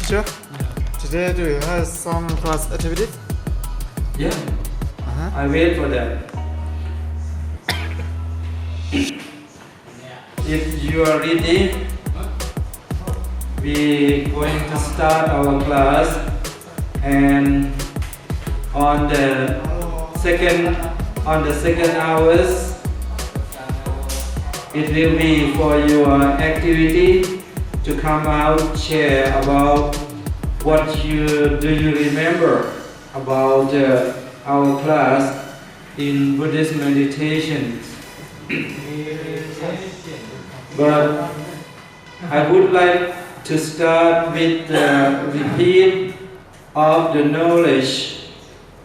Teacher, today do you have some class activities? Yeah, I wait for that. If you are ready, we going to start our class, and on the second hours, it will be for your activity to come out, share about what do you remember about our class in Buddhist meditations. But I would like to start with the repeat of the knowledge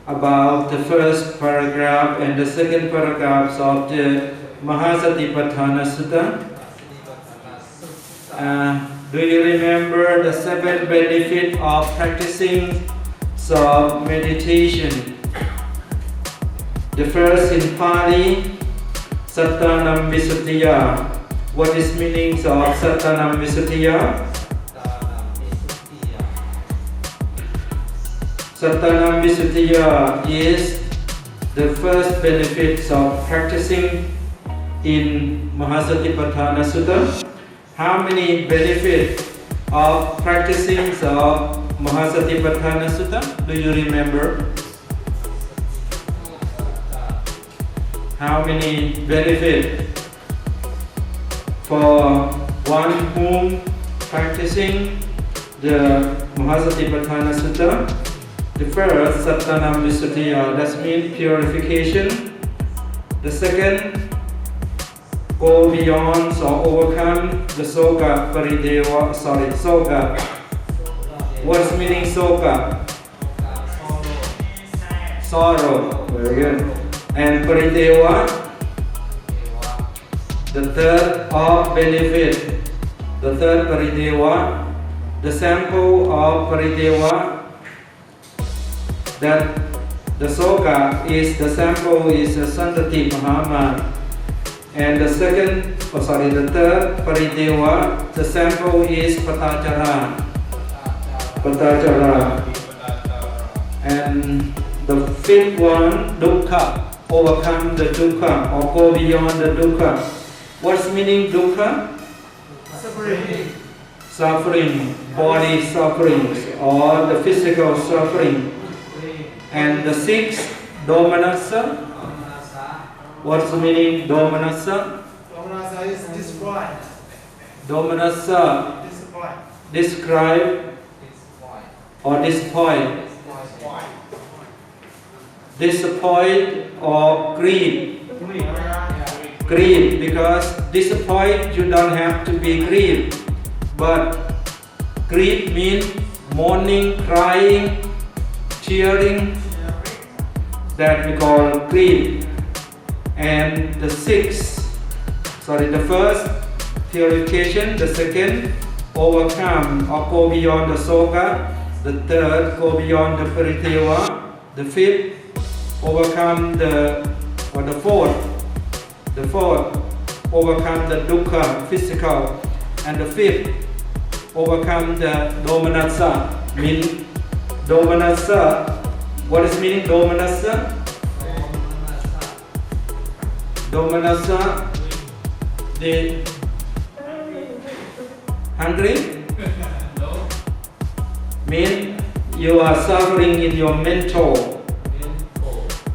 about the first paragraph and the second paragraphs of the Mahasatipatthana Sutta. Do you remember the 7 benefits of practicing some meditation? The first in Pali, Sattanam Visuddhiya. What is meaning of Sattanam Visuddhiya? Sattanam Visuddhiya is the first benefits of practicing in Mahasatipatthana Sutta. How many benefits of practicing of Mahasatipatthana Sutta do you remember? How many benefits for one whom practicing the Mahasatipatthana Sutta? The first, Sattanam Visuddhiya, that means purification. The second, go beyond or overcome the soka soka. What's meaning soka? Sorrow. Very good. And parideva, the third of benefit. The third parideva, the sample of parideva, that the soka is the sample is a santati mahama. And the third parideva, the sample is patachara. And the fifth one, dukkha, overcome the dukkha or go beyond the dukkha. What's meaning dukkha? Suffering, body sufferings or the physical suffering. And the sixth, domanassa. What's the meaning domanassa? Domanassa is destroyed. Domanassa, describe or disappoint. Disappoint or grieve. Grieve, because disappoint you don't have to be grieved. But grieve means mourning, crying, cheering. That we call grief. And the first, purification. The second, overcome or go beyond the soka. The third, go beyond the parideva. The fifth, overcome the fourth, overcome the dukkha, physical. And the fifth, overcome the domanassa. Mean domanassa. What is meaning domanassa? Domanassa, the hungry? No. Mean you are suffering in your mental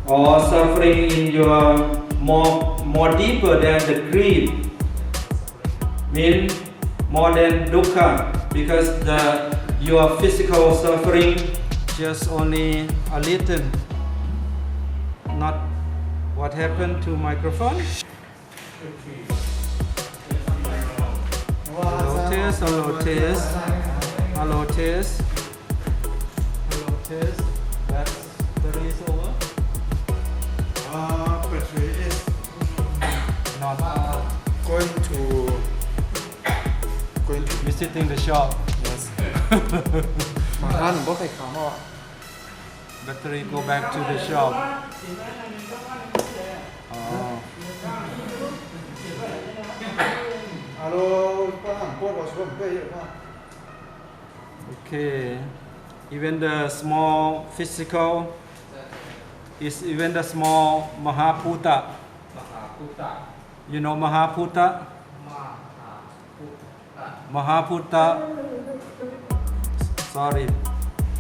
or suffering in your more deeper than the grief. Mean more than dukkha, because your physical suffering just only a little, not what happened to microphone? Hello test, hello test, hello test, hello test. That's battery is over. Battery is Not going to visiting the shop. Yes. Battery go back to the shop. Oh. ฮัลโหลฝรั่งโคตรว่าช่วยเพื่อนเยอะมาก Okay. Okay. Even the small physical is even the small Mahabhuta. You know Mahabhuta? Mahabhuta. Sorry.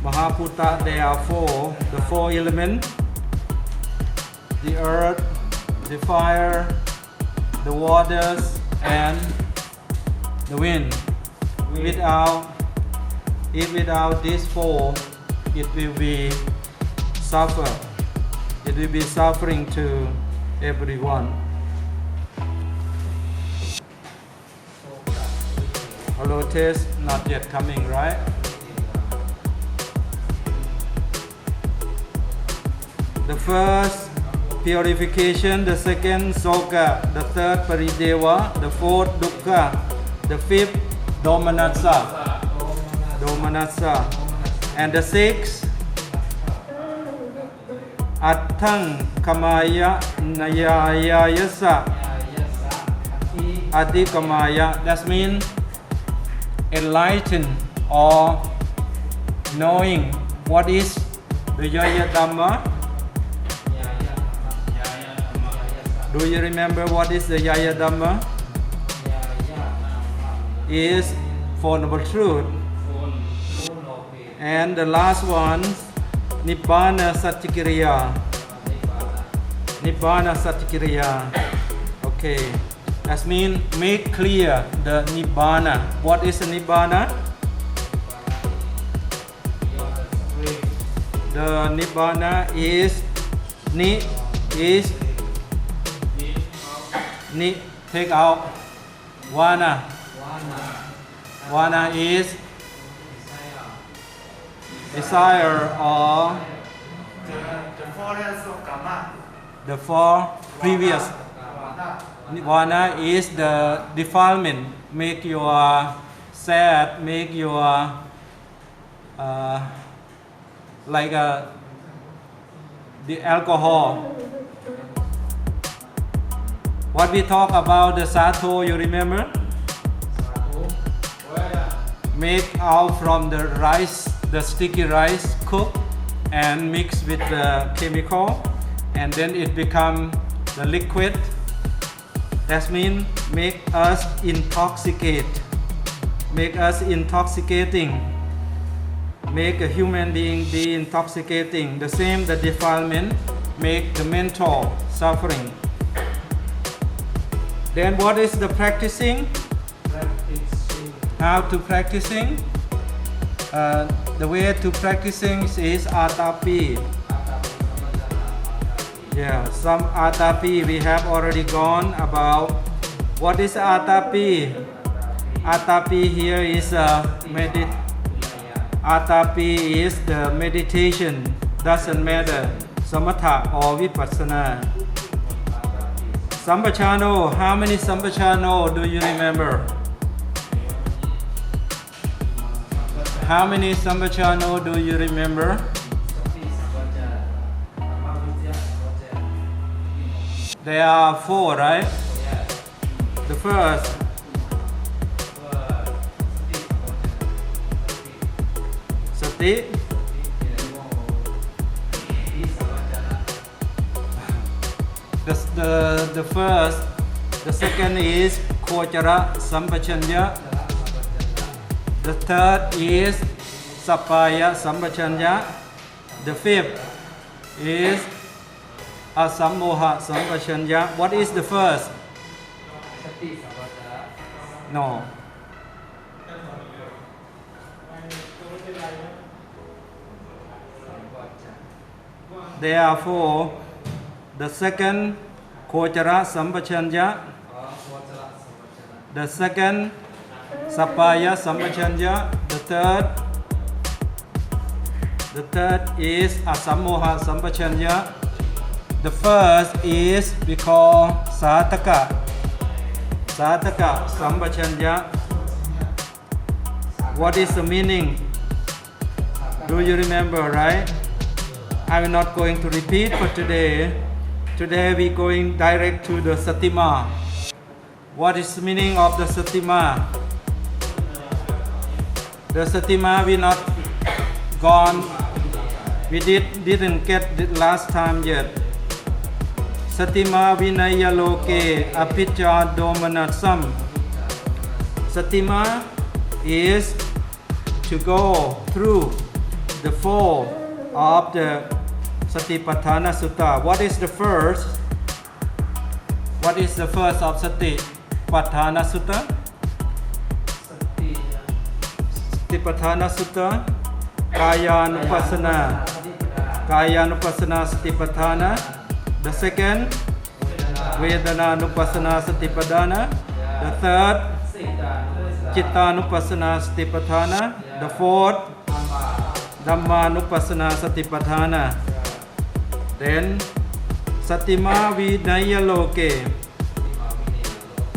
Mahabhuta, there are four. The four elements. The earth, the fire, the waters, and the wind. Without these four, it will be suffer. It will be suffering to everyone. Hello, test not yet coming, right? The first purification, the second soka, the third parideva, the fourth dukkha, the fifth domanassa, and the sixth attang kamaya nayayayasa adikamaya. That means enlighten or knowing what is the Yaya Dhamma. Do you remember what is the Yaya Dhamma? Is Four Noble Truth. And the last one, Nibbana Satyakiriya. Nibbana Satyakiriya. Okay. That means make clear the Nibbana. What is the Nibbana? The Nibbana is take out Vana. Vana is desire or the forest of karma. the four previous. Vana is the defilement, make you sad, make you like the alcohol. What we talk about the sato, you remember? Make out from the rice, the sticky rice, cook and mix with the chemical, and then it become the liquid. That means make us intoxicate, make us intoxicating, make a human being be intoxicating. The same, the defilement, make the mental suffering. Then what is the practicing? How to practicing? The way to practicing is atapi. Yeah, some atapi we have already gone about. What is atapi? Atapi here is atapi is the meditation. Doesn't matter samatha or vipassana. Sampachano, how many sampachano do you remember? How many sampachano do you remember? There are four, right? The first, sati. The first, the second is kochara sampachanya. The third is sapaya sampachanya. The fifth is asammoha sampachanya. What is the first? No. There are four. The second, kochara sampachanya. The second, sapaya sampachanya. The third is asammoha sampachanya. The first is we call sataka sampachanya. What is the meaning? Do you remember, right? I'm not going to repeat for today. Today we're going direct to the satima. What is the meaning of the satima? The satima we not gone. We didn't get the last time yet. Satima vinaya loke apicca domanasam. Satima is to go through the four of the Satipatthana Sutta. What is the first? What is the first of Satipatthana Sutta? Satipatthana Sutta, Kayanupassana. Kayanupassana Satipatthana. The second, Vedananupassana Satipatthana. The third, Chittanupassana Satipatthana. The fourth, Dhammanupassana Satipatthana. Then Satima Vinaya Loke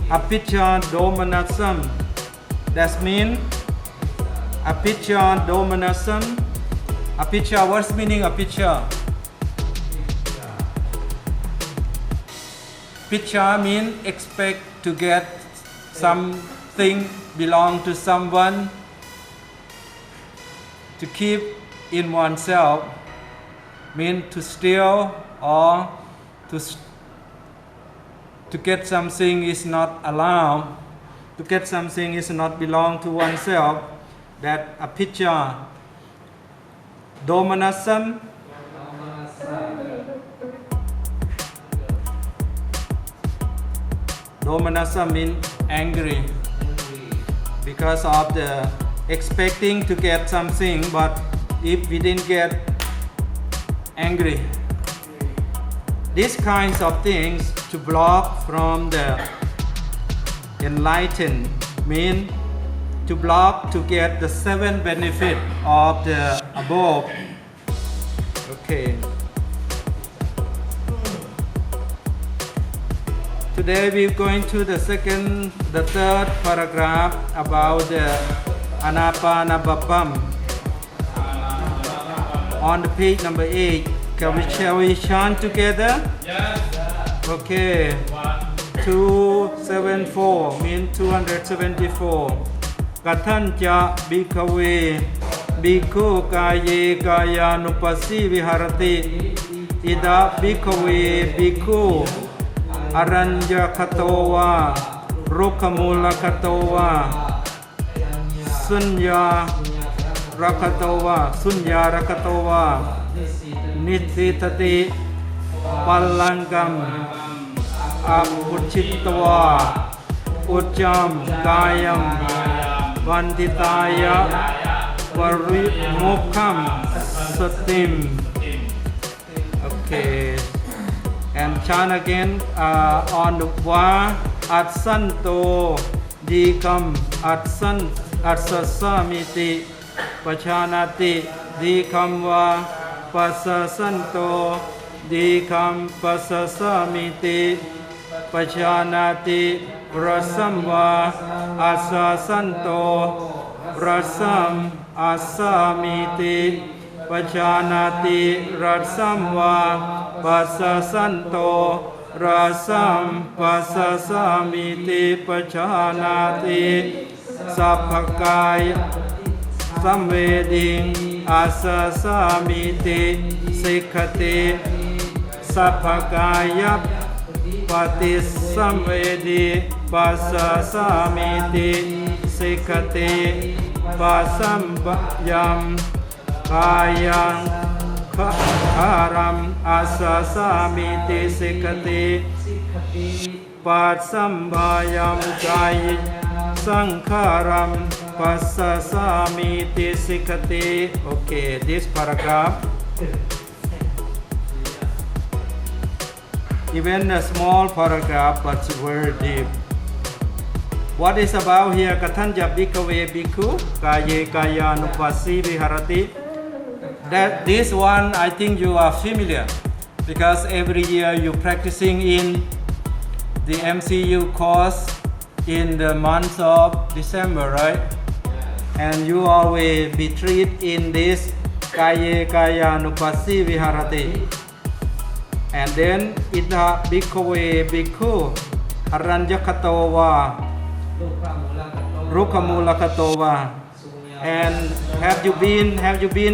Apicca Domanasam. That means Apicca Domanasam. Apicca, what's meaning apicca? Apicca means expect to get something belong to someone, to keep in oneself, mean to steal or to get something is not allowed, to get something is not belong to oneself. That apicca. Domanasam. Domanasam means angry because of the expecting to get something, but if we didn't get, angry. These kinds of things to block from the enlightened mean to block to get the 7 benefit of the above. Okay. Today we're going to the third paragraph about the Anapanabhavam. On the page number 8, shall we chant together? Yes. Okay. 274 means 274. Katanja bhikkhave bhikkhu kaye kayanupassi viharati ida bhikkhave bhikkhu aranya katova rukhamula katova sunya rakatova nititati pallangam apuchitva ucham kayam vanditaya varimukham satim. Okay, and chant again on the va atsanto dikam atsasamiti pachanati dikam va pasasanto dikam pasasamiti pachanati rasam va asasanto rasam asamiti pachanati rasam va pasasanto rasam pasasamiti pachanati sappakaya samveding asasamiti sikhati sappakaya patisamvedi pasasamiti sikhati pasambayam kayang karam asasamiti sikhati pasambayam kaya sankharam pasasamiti sikhati. Okay, this paragraph, even a small paragraph, but very deep. What is about here? Katanja bhikkhave bhikkhu kaye kayanupassi viharati. That this one I think you are familiar because every year you practicing in the MCU course in the month of December, right? And you always be treated in this kaye kayanupassi viharati. And then ita bhikkhave bhikkhu aranjakatova rukhamulakatova And have you been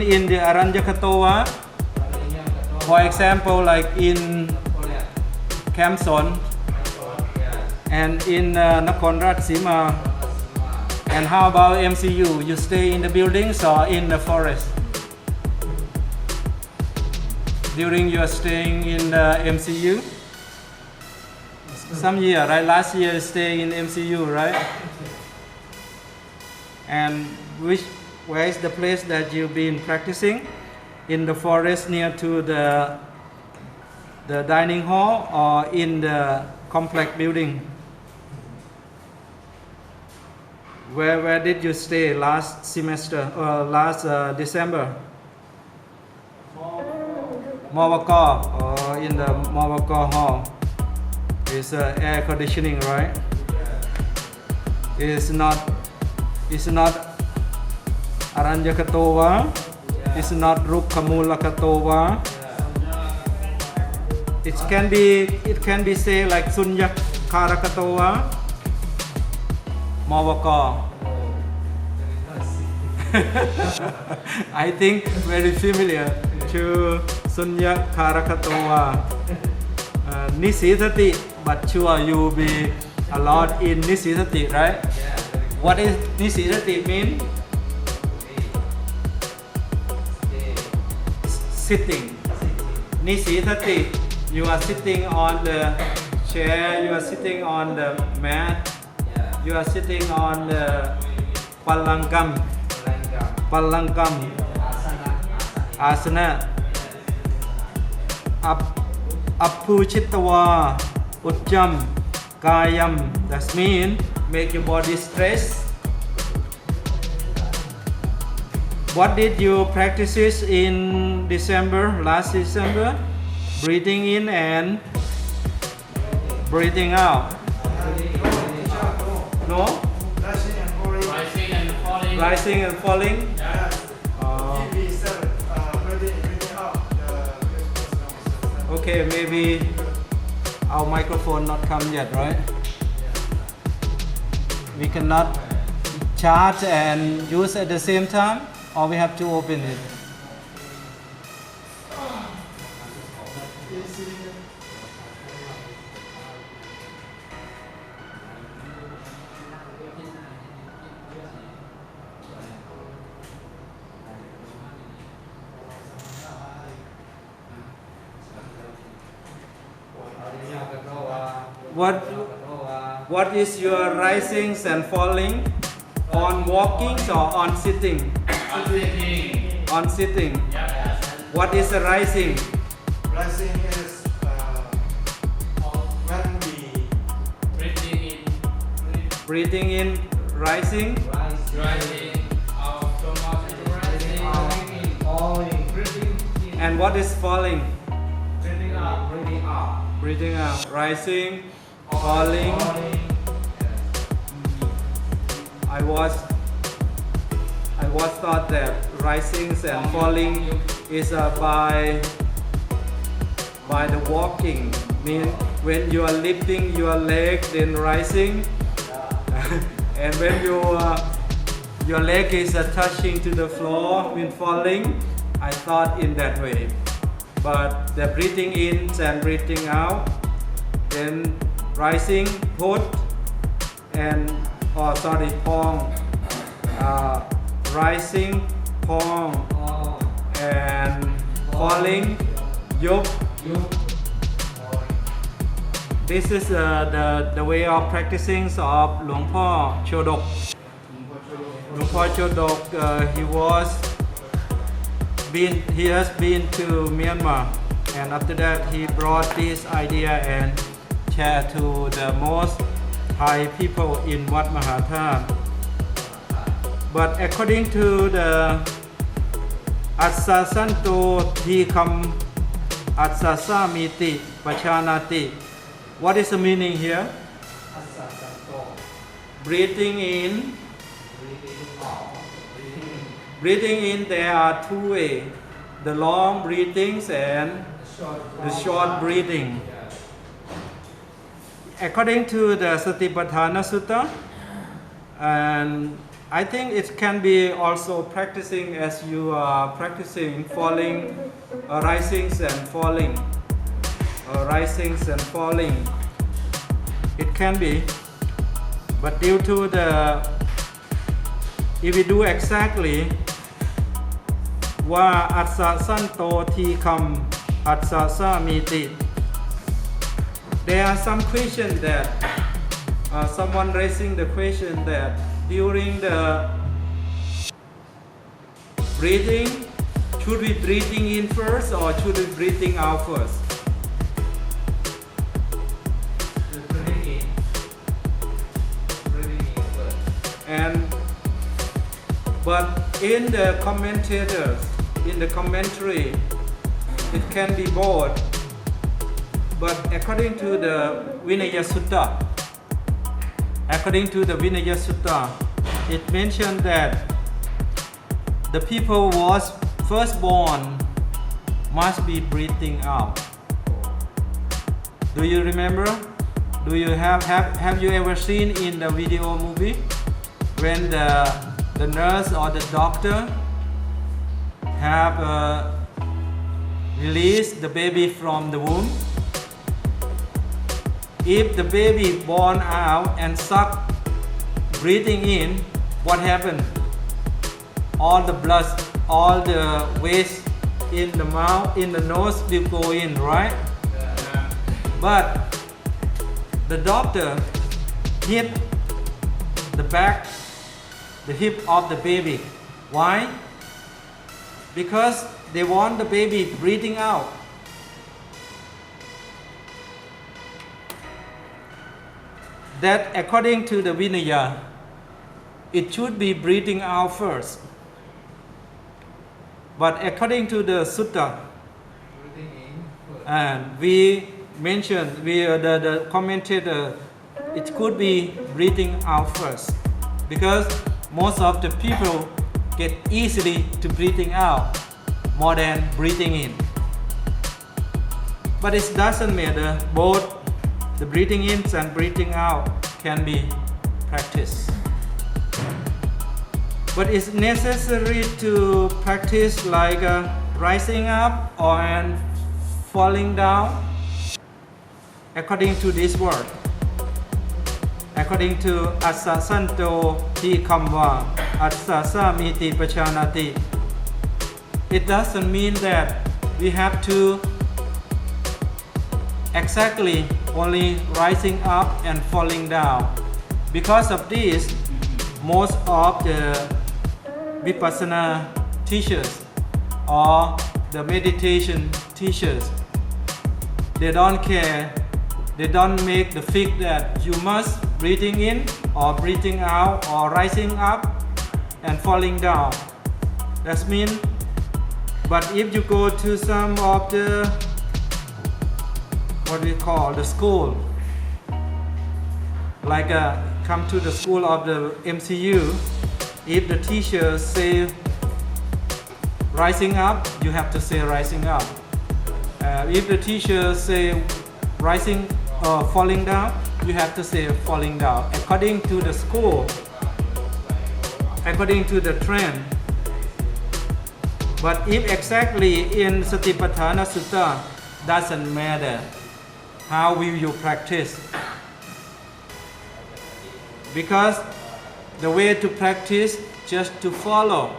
in the Aranyakatowa? For example, like in Kamson and in Nakhon Ratchasima. And how about MCU? You stay in the buildings or in the forest? During your staying in the MCU? Some year, right? Last year you stay in MCU, right? And where is the place that you've been practicing? In the forest near to the dining hall or in the complex building? Where did you stay last semester or last December? Mawakar, or in the Mawakar hall. It's air conditioning, right? It's not Aranyakatowa. It's not Rukkamulakatowa. It can be say like Sunyakarakatowa. Mawakar. I think very familiar to Sunyakarakatowa. Nisithati, but sure you will be a lot in Nisithati, right? What is Nisithati mean? Sitting. Nisithati, you are sitting on the chair, you are sitting on the mat, you are sitting on the Palankam, Asana. Apuchitawa, Ujjam, Kayam. That means make your body stress. What did you practice in December, last December? Breathing in and breathing out. No? Rising and falling. Rising and falling? Okay, maybe our microphone not come yet, right? We cannot charge and use at the same time, or we have to open it. What is your risings and falling? On walking or on sitting? On sitting. On sitting. Yeah. What is a rising? Rising is when we Breathing in. Breathing in, rising. Rising. Out. Rising. Falling. And what is falling? Breathing out. Breathing out. Rising, falling. I was taught that risings and falling is by the walking. Mean when you are lifting your leg, then rising, and when your leg is touching to the floor, when falling. I thought in that way, but the breathing in and breathing out, then rising, put, and pong, rising, pong, and falling, yup. This is the way of practicing of Luang Po Chodok. Luang Po Chodok, he has been to Myanmar, and after that he brought this idea and shared to the most Thai people in Wat Mahatha. But according to the Atsasanto Thikam Atsasamiti Pachanati, what is the meaning here? Breathing in. Breathing in, there are two ways: the long breathings and the short breathing. According to the Satipatthana Sutta, and I think it can be also practicing as you are practicing falling, risings and falling, risings and falling. It can be, but due to if we do exactly ว่าอัศสันโตทีคำอัศสามิติ There are some questions that someone raising the question that during the breathing, should we breathing in first or should we breathing out first? Breathing in first. But in the commentators, in the commentary, it can be both. But according to the Vinaya Sutta, it mentioned that the people was first born must be breathing out. Do you remember? Do you have you ever seen in the video movie when the nurse or the doctor have released the baby from the womb? If the baby born out and suck, breathing in, what happened? All the blood, all the waste in the mouth, in the nose will go in, right? But the doctor hit the back, the hip of the baby. Why? Because they want the baby breathing out. That according to the Vinaya, it should be breathing out first. But according to the Sutta, Breathing in first. and we mentioned, the commentator, it could be breathing out first. Because most of the people get easily to breathing out more than breathing in. But it doesn't matter, both the breathing in and breathing out can be practiced. But it's necessary to practice like rising up or falling down according to this word. According to Assa Santo Ti Kamwa Assa Samiti Pachanati, it doesn't mean that we have to exactly only rising up and falling down. Because of this, most of the Vipassana teachers or the meditation teachers, they don't care. They don't make the fix that you must breathing in or breathing out or rising up and falling down. That's mean. But if you go to some of the what we call the school, like come to the school of the MCU, if the teacher say rising up, you have to say rising up. If the teacher say rising or falling down, you have to say falling down according to the school, according to the trend. But if exactly in Satipatthana Sutta, doesn't matter how will you practice, because the way to practice just to follow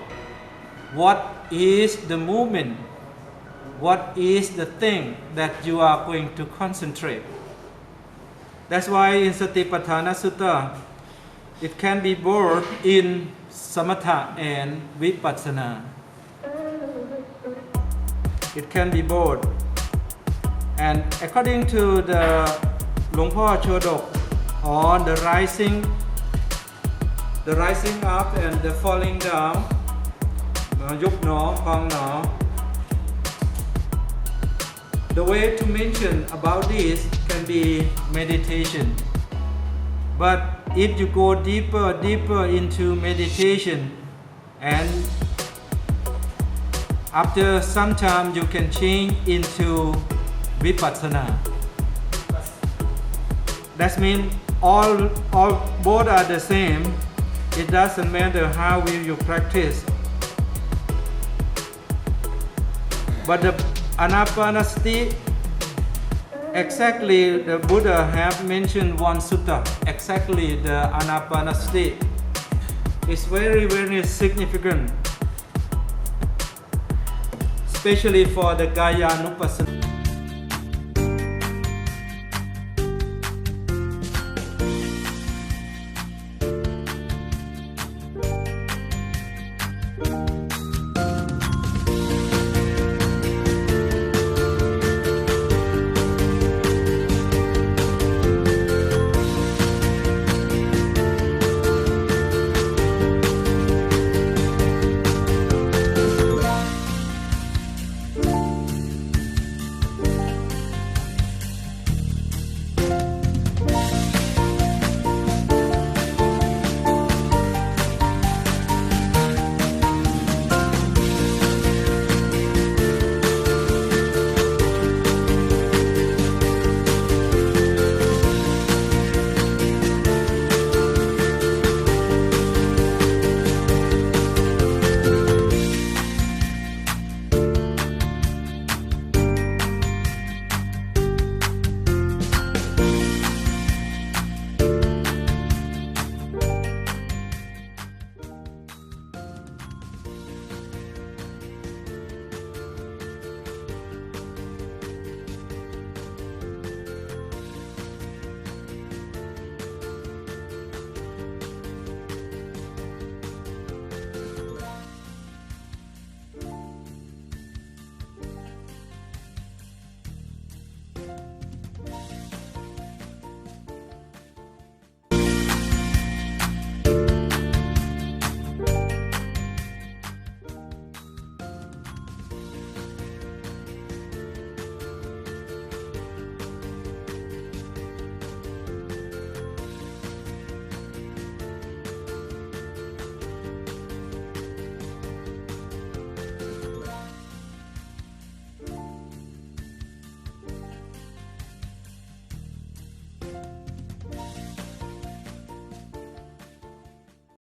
what is the movement, what is the thing that you are going to concentrate. That's why in Satipatthana Sutta, it can be both in Samatha and Vipassana. It can be both. And according to the Luangพ่อ Chodok, or the rising up and the falling down, Yup no, Pong no. The way to mention about this can be meditation. But if you go deeper into meditation, and after some time you can change into Vipassana. That means all both are the same. It doesn't matter how will you practice. But the anapanasati, exactly the Buddha have mentioned one sutta, exactly the anapanasati. It's very, very significant, especially for the Kayanupassana.